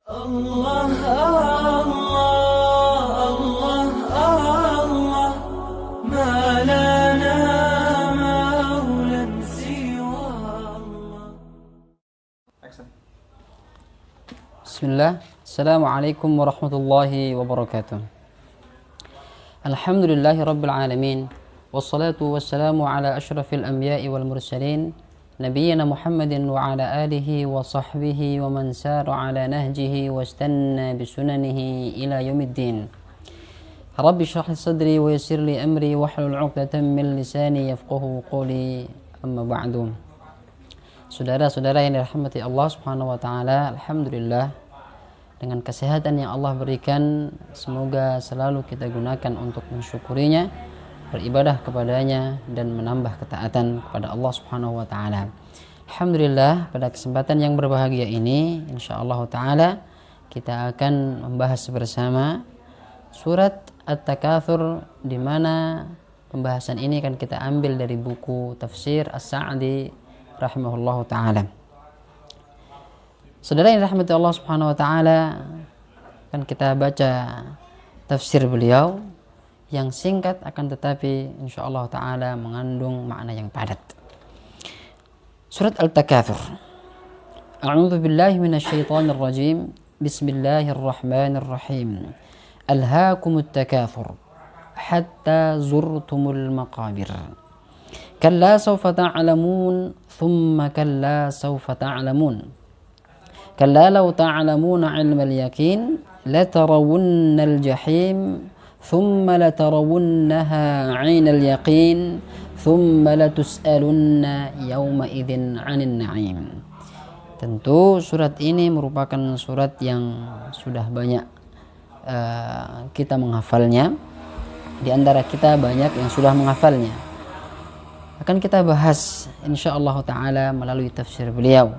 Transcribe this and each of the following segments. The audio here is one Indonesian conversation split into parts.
Allah Allah Allah Allah ما لنا مولى سوى الله. Bismillah. Assalamualaikum warahmatullahi wabarakatuh. Alhamdulillahi rabbil alamin. Wassalatu wassalamu ala ashrafil anbiya'i wal mursalin Nabiyyina Muhammadin wa ala alihi wa sahbihi wa man sara ala nahjihi wa istanna bisunanihi ila yaumiddin. Rabbi shrah li sadri wa yassir li amri wahlul 'uqdatam min lisani yafqahu qawli. Amma ba'du. Saudara-saudara yang dirahmati Allah Subhanahu wa taala, alhamdulillah dengan kesehatan yang Allah berikan, semoga selalu kita gunakan untuk mensyukurinya, beribadah kepadanya dan menambah ketaatan kepada Allah Subhanahu wa taala. Alhamdulillah, pada kesempatan yang berbahagia ini insyaallah taala kita akan membahas bersama surat At-Takatsur, di mana pembahasan ini akan kita ambil dari buku tafsir As-Sa'di rahimahullahu taala. Saudara yang dirahmati Allah Subhanahu wa taala, kan kita baca tafsir beliau yang singkat akan tetapi insyaallah taala mengandung makna yang padat. Surat Al-Takatsur. A'udzu billahi minasyaitonir rajim. Bismillahirrahmanirrahim. Alhaakumut takatsur hatta zurtumul maqabir. Kalla sawfa ta'lamun thumma kalla sawfa ta'lamun. Kalla law ta'lamuna 'ilmal yaqin latarawunnal jahim ثم لترونها عين اليقين ثم لتسألن يومئذ عن النعيم. Tentu surat ini merupakan surat yang sudah banyak kita menghafalnya. Di antara kita banyak yang sudah menghafalnya. Akan kita bahas insyaallah taala melalui tafsir beliau.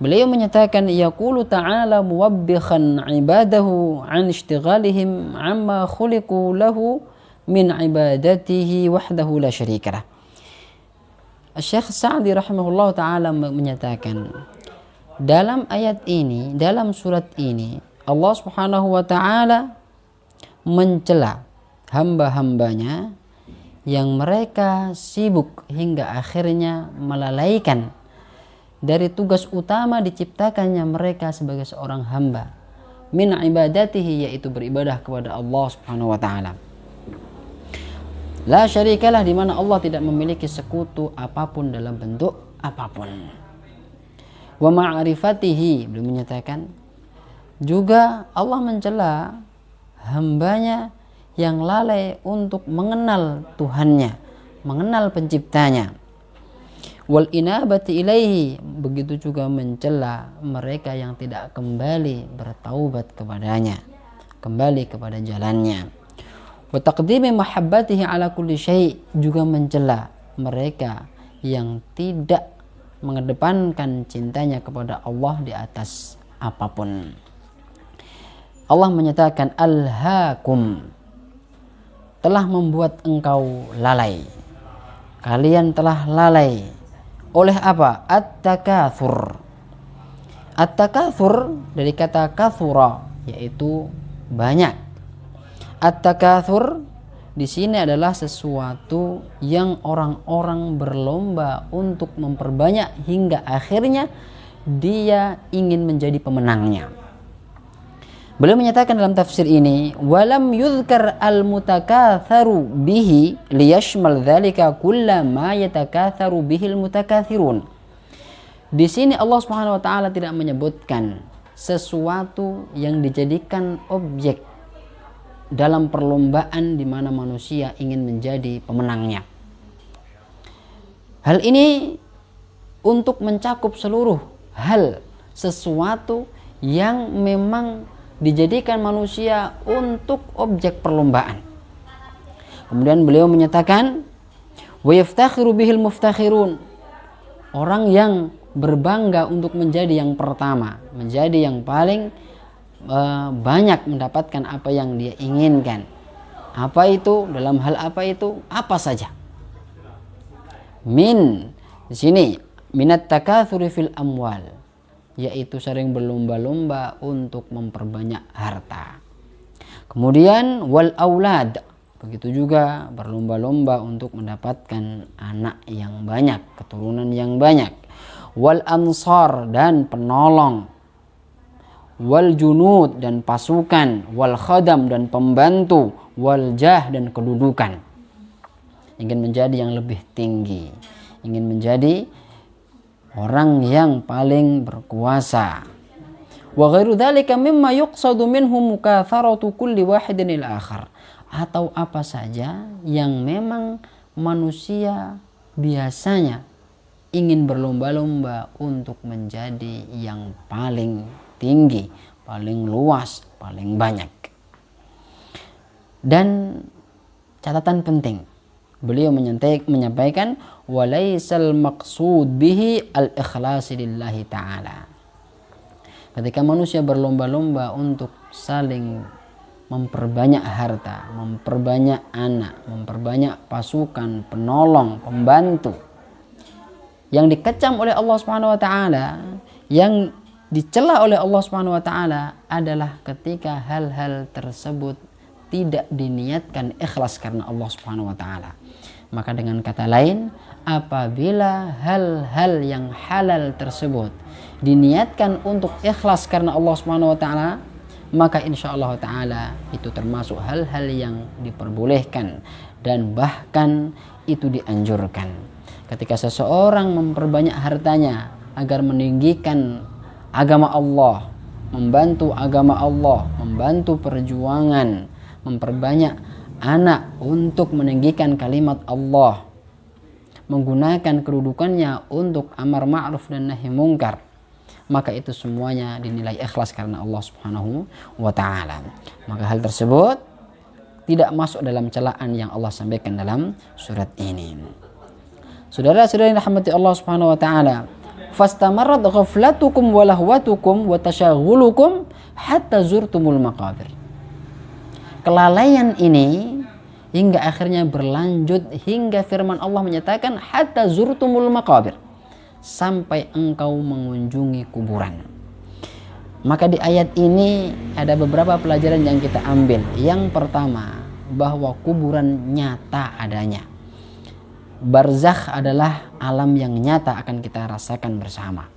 Beliau menyatakan yaqulu ta'ala muwabbikhan ibadahu an ishtighalihim amma khuliqu lahu min ibadatihi wahdahu la syarikalah. Syekh Sa'di rahimahullah ta'ala menyatakan dalam ayat ini, dalam surat ini Allah Subhanahu wa ta'ala mencela hamba-hambanya yang mereka sibuk hingga akhirnya melalaikan dari tugas utama diciptakannya mereka sebagai seorang hamba, min ibadatihi, yaitu beribadah kepada Allah Subhanahu wa taala. La syarikalah, di mana Allah tidak memiliki sekutu apapun dalam bentuk apapun. Wa ma'rifatihi, beliau menyatakan juga Allah mencela hambanya yang lalai untuk mengenal Tuhannya, mengenal penciptanya. Wal inabati ilaihi, begitu juga mencela mereka yang tidak kembali bertaubat kepadanya, kembali kepada jalannya. Wa taqdimi mahabbatihi ala kulli syai', juga mencela mereka yang tidak mengedepankan cintanya kepada Allah di atas apapun. Allah menyatakan alhaakum, telah membuat engkau lalai, kalian telah lalai oleh apa? At-takatsur. At-takatsur dari kata katsura, yaitu banyak. At-takatsur di sini adalah sesuatu yang orang-orang berlomba untuk memperbanyak hingga akhirnya dia ingin menjadi pemenangnya. Beliau menyatakan dalam tafsir ini, walam yuzkar al-mutakatsaru bihi liyashmal dzalika kulla ma yatakatsaru bihi al-mutakatsirun. Di sini Allah Subhanahu wa taala tidak menyebutkan sesuatu yang dijadikan objek dalam perlombaan di mana manusia ingin menjadi pemenangnya. Hal ini untuk mencakup seluruh hal, sesuatu yang memang dijadikan manusia untuk objek perlombaan. Kemudian beliau menyatakan wa yaftakhiru bihil muftakhirun, orang yang berbangga untuk menjadi yang pertama, menjadi yang paling banyak mendapatkan apa yang dia inginkan. Apa itu? Dalam hal apa itu? Apa saja? Min, di sini minat takatsuri fil amwal, yaitu sering berlomba-lomba untuk memperbanyak harta. Kemudian wal aulad, begitu juga berlomba-lomba untuk mendapatkan anak yang banyak, keturunan yang banyak. Wal ansar, dan penolong. Wal junud, dan pasukan. Wal khadam, dan pembantu. Wal jah, dan kedudukan. Ingin menjadi yang lebih tinggi, ingin menjadi orang yang paling berkuasa. Wa ghairu dzalika mimma yuqsadu minhum mukatharatu kulli wahidin ila akhar, atau apa saja yang memang manusia biasanya ingin berlomba-lomba untuk menjadi yang paling tinggi, paling luas, paling banyak. Dan catatan penting, beliau menyampaikan walaisal maqsud bihi al-ikhlasi lillahi ta'ala. Ketika manusia berlomba-lomba untuk saling memperbanyak harta, memperbanyak anak, memperbanyak pasukan, penolong, pembantu, yang dikecam oleh Allah Subhanahu wa taala, yang dicela oleh Allah Subhanahu wa taala adalah ketika hal-hal tersebut tidak diniatkan ikhlas karena Allah Subhanahu wa taala. Maka dengan kata lain, apabila hal-hal yang halal tersebut diniatkan untuk ikhlas karena Allah Subhanahu wa taala, maka insyaallah taala itu termasuk hal-hal yang diperbolehkan dan bahkan itu dianjurkan. Ketika seseorang memperbanyak hartanya agar meninggikan agama Allah, membantu agama Allah, membantu perjuangan, memperbanyak anak untuk meninggikan kalimat Allah, menggunakan kedudukannya untuk amar ma'ruf dan nahi mungkar, maka itu semuanya dinilai ikhlas karena Allah Subhanahu wa taala. Maka hal tersebut tidak masuk dalam celaan yang Allah sampaikan dalam surat ini. Saudara-saudari rahmati Allah Subhanahu wa taala, fastamarrat ghaflatukum wa lahwatukum wa tashaghulukum hatta zurtumul maqabir. Kelalaian ini hingga akhirnya berlanjut hingga firman Allah menyatakan hatta zurtumul maqabir, sampai engkau mengunjungi kuburan. Maka di ayat ini ada beberapa pelajaran yang kita ambil. Yang pertama, bahwa kuburan nyata adanya. Barzakh adalah alam yang nyata akan kita rasakan bersama.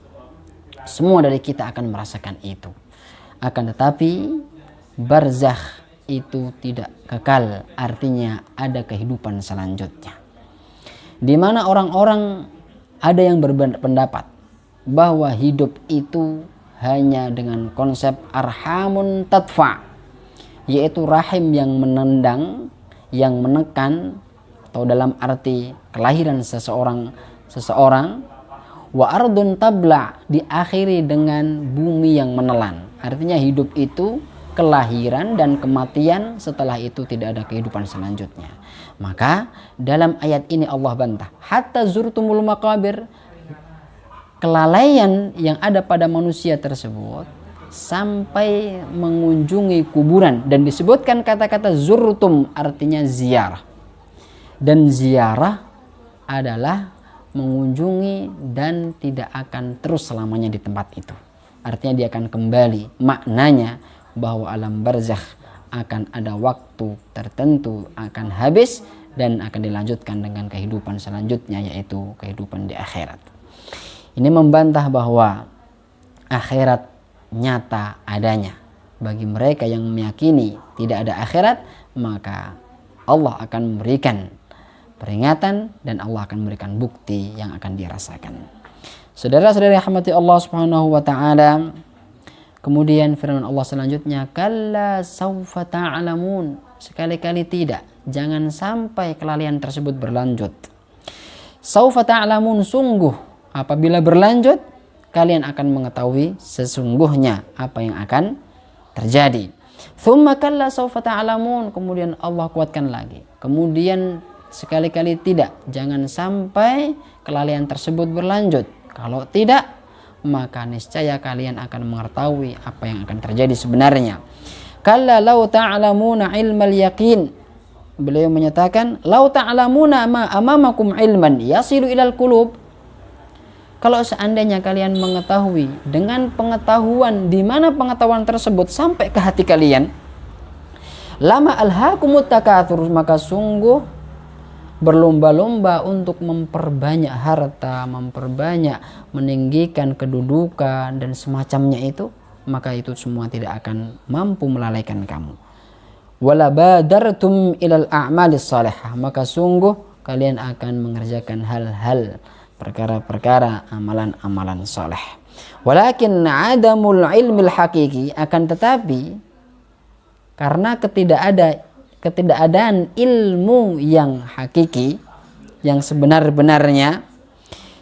Semua dari kita akan merasakan itu. Akan tetapi barzakh itu tidak kekal, artinya ada kehidupan selanjutnya, di mana orang-orang ada yang berpendapat bahwa hidup itu hanya dengan konsep arhamun tadfa, yaitu rahim yang menendang, yang menekan, atau dalam arti kelahiran seseorang, wa ardun tabla, diakhiri dengan bumi yang menelan. Artinya hidup itu kelahiran dan kematian, setelah itu tidak ada kehidupan selanjutnya. Maka dalam ayat ini Allah bantah, hatta zurtumul maqabir, kelalaian yang ada pada manusia tersebut sampai mengunjungi kuburan. Dan disebutkan kata-kata zurtum artinya ziarah, dan ziarah adalah mengunjungi dan tidak akan terus selamanya di tempat itu. Artinya dia akan kembali. Maknanya bahwa alam barzakh akan ada waktu tertentu, akan habis dan akan dilanjutkan dengan kehidupan selanjutnya, yaitu kehidupan di akhirat. Ini membantah bahwa akhirat nyata adanya. Bagi mereka yang meyakini tidak ada akhirat, maka Allah akan memberikan peringatan dan Allah akan memberikan bukti yang akan dirasakan. Saudara-saudari rahmati Allah Subhanahu wa taala, kemudian firman Allah selanjutnya, kalla saufa ta'lamun, sekali-kali tidak, jangan sampai kelalaian tersebut berlanjut. Saufa ta'lamun, sungguh apabila berlanjut kalian akan mengetahui sesungguhnya apa yang akan terjadi. Thumma kalla saufa ta'lamun, kemudian Allah kuatkan lagi, kemudian sekali-kali tidak, jangan sampai kelalaian tersebut berlanjut. Kalau tidak, maka niscaya kalian akan mengetahui apa yang akan terjadi sebenarnya. Kalla law ta'lamuna ilmal yaqin, beliau menyatakan law ta'lamuna ma amamakum ilman yasilu ilal qulub, Kalau seandainya kalian mengetahui dengan pengetahuan di mana pengetahuan tersebut sampai ke hati kalian, lama alhaakumut takatsur, maka sungguh berlomba-lomba untuk memperbanyak harta, memperbanyak, meninggikan kedudukan dan semacamnya itu, maka itu semua tidak akan mampu melalaikan kamu. Wala badartum ilal a'malis salihah, maka sungguh kalian akan mengerjakan hal-hal, perkara-perkara, amalan-amalan saleh. Walakin adamul ilmil hakiki, akan tetapi karena ketidakadaan ilmu yang hakiki, yang sebenar-benarnya,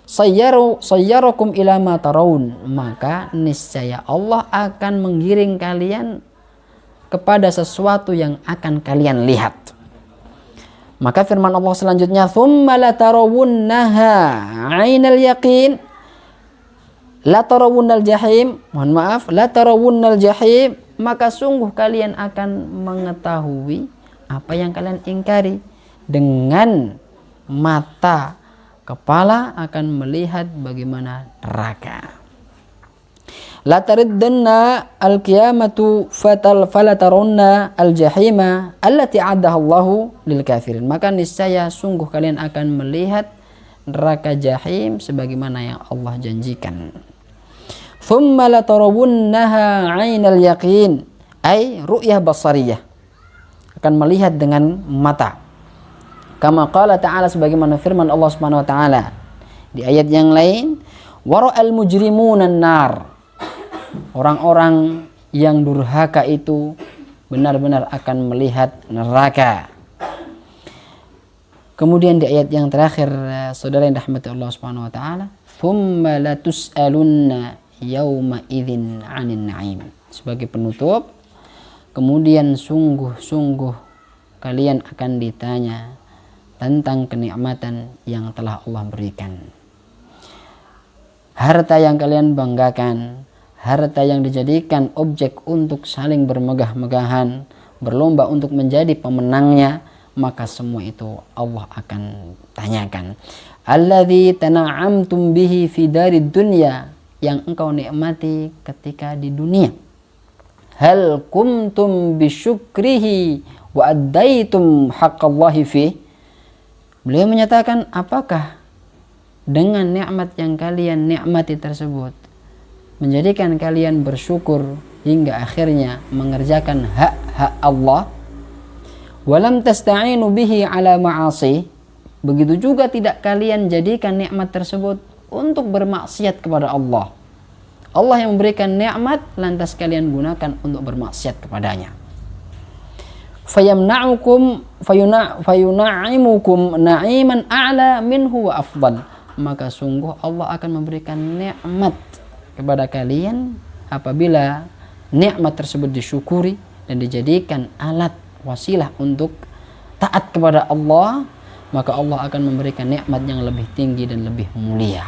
sayyarakum ila ma tarawun, maka niscaya Allah akan menggiring kalian kepada sesuatu yang akan kalian lihat. Maka firman Allah selanjutnya, thumma latarawunnaha 'ainal yaqin, latarawunnal jahim, mohon maaf, latarawunnal jahim, maka sungguh kalian akan mengetahui apa yang kalian ingkari. Dengan mata kepala akan melihat bagaimana neraka. La tariddanna al-qiyamatu falatarawunna al-jahima allati 'addaha Allahu lil kafirin, maka niscaya sungguh kalian akan melihat neraka jahim sebagaimana yang Allah janjikan. Thumma latarawunnaha 'ainal yaqin, ay ru'yah basariyah, akan melihat dengan mata. Kama qala ta'ala, sebagaimana firman Allah Subhanahu wa taala di ayat yang lain, wara'al mujrimuna an-nar, orang-orang yang durhaka itu benar-benar akan melihat neraka. Kemudian di ayat yang terakhir, saudara yang dirahmati Allah Subhanahu wa taala, thumma latus'alunna yauma idzin 'anin na'im, sebagai penutup, kemudian sungguh-sungguh kalian akan ditanya tentang kenikmatan yang telah Allah berikan. Harta yang kalian banggakan, harta yang dijadikan objek untuk saling bermegah-megahan, berlomba untuk menjadi pemenangnya, maka semua itu Allah akan tanyakan. Alladzi tana'amtum bihi fi darid dunya, yang engkau nikmati ketika di dunia. Hal kumtum bisyukrihi wa addaitum haqqallahi fi. Beliau menyatakan, apakah dengan nikmat yang kalian nikmati tersebut menjadikan kalian bersyukur hingga akhirnya mengerjakan hak-hak Allah? Walam tasta'inu bihi ala ma'asi, begitu juga tidak kalian jadikan nikmat tersebut untuk bermaksiat kepada Allah. Allah yang memberikan nikmat, lantas kalian gunakan untuk bermaksiat kepadanya. Fayuna'imukum na'iman a'la minhu wa afdal, maka sungguh Allah akan memberikan nikmat kepada kalian apabila nikmat tersebut disyukuri dan dijadikan alat wasilah untuk taat kepada Allah, maka Allah akan memberikan nikmat yang lebih tinggi dan lebih mulia.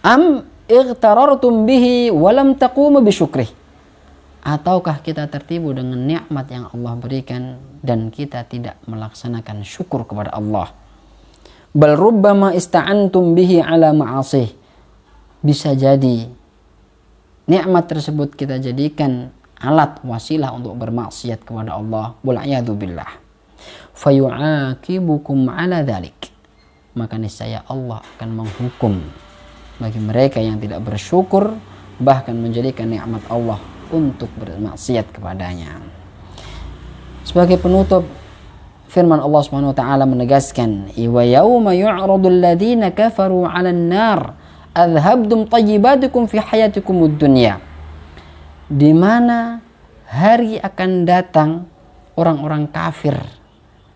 Am igtarartum bihi walam taqumu bisyukrih, ataukah kita tertipu dengan nikmat yang Allah berikan dan kita tidak melaksanakan syukur kepada Allah? Bal rubbama ista'antum bihi ala ma'asih, bisa jadi nikmat tersebut kita jadikan alat wasilah untuk bermaksiat kepada Allah, wal'iyadu billah. Fayu'aqibukum ala dhalik, maka niscaya Allah akan menghukum bagi mereka yang tidak bersyukur, bahkan menjadikan nikmat Allah untuk bermaksiat kepadanya. Sebagai penutup, firman Allah Subhanahu wa taala menegaskan, wa yauma yu'radul ladzina kafaru 'alan nar adhabtum tayyibatikum fi hayatikumud dunya, di mana hari akan datang orang-orang kafir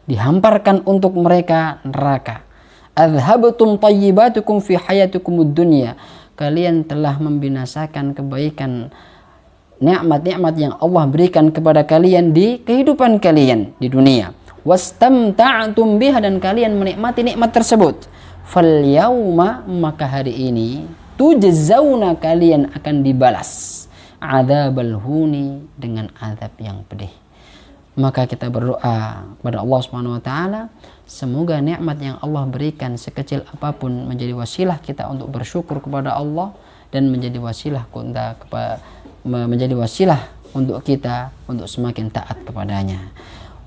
dihamparkan untuk mereka neraka. Adhabtum tayyibatikum fi hayatikumud dunya, kalian telah membinasakan kebaikan nikmat-nikmat yang Allah berikan kepada kalian di kehidupan kalian di dunia. Wastamta'tum biha, dan kalian menikmati nikmat tersebut. Fal yauma, maka hari ini, tujzauna, kalian akan dibalas, adzabal huni, dengan azab yang pedih. Maka kita berdoa kepada Allah Subhanahu wa taala, semoga nikmat yang Allah berikan sekecil apapun menjadi wasilah kita untuk bersyukur kepada Allah dan menjadi wasilah untuk kita untuk semakin taat kepadanya.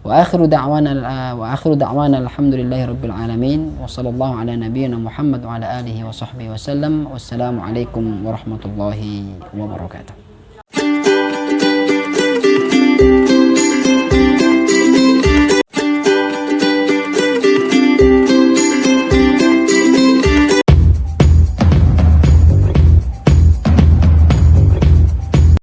Wa akhiru da'wana alhamdulillahi rabbil alamin wa sallallahu ala nabiyyina Muhammad wa ala alihi wa sahbihi wasallam. Wassalamu alaikum warahmatullahi wabarakatuh.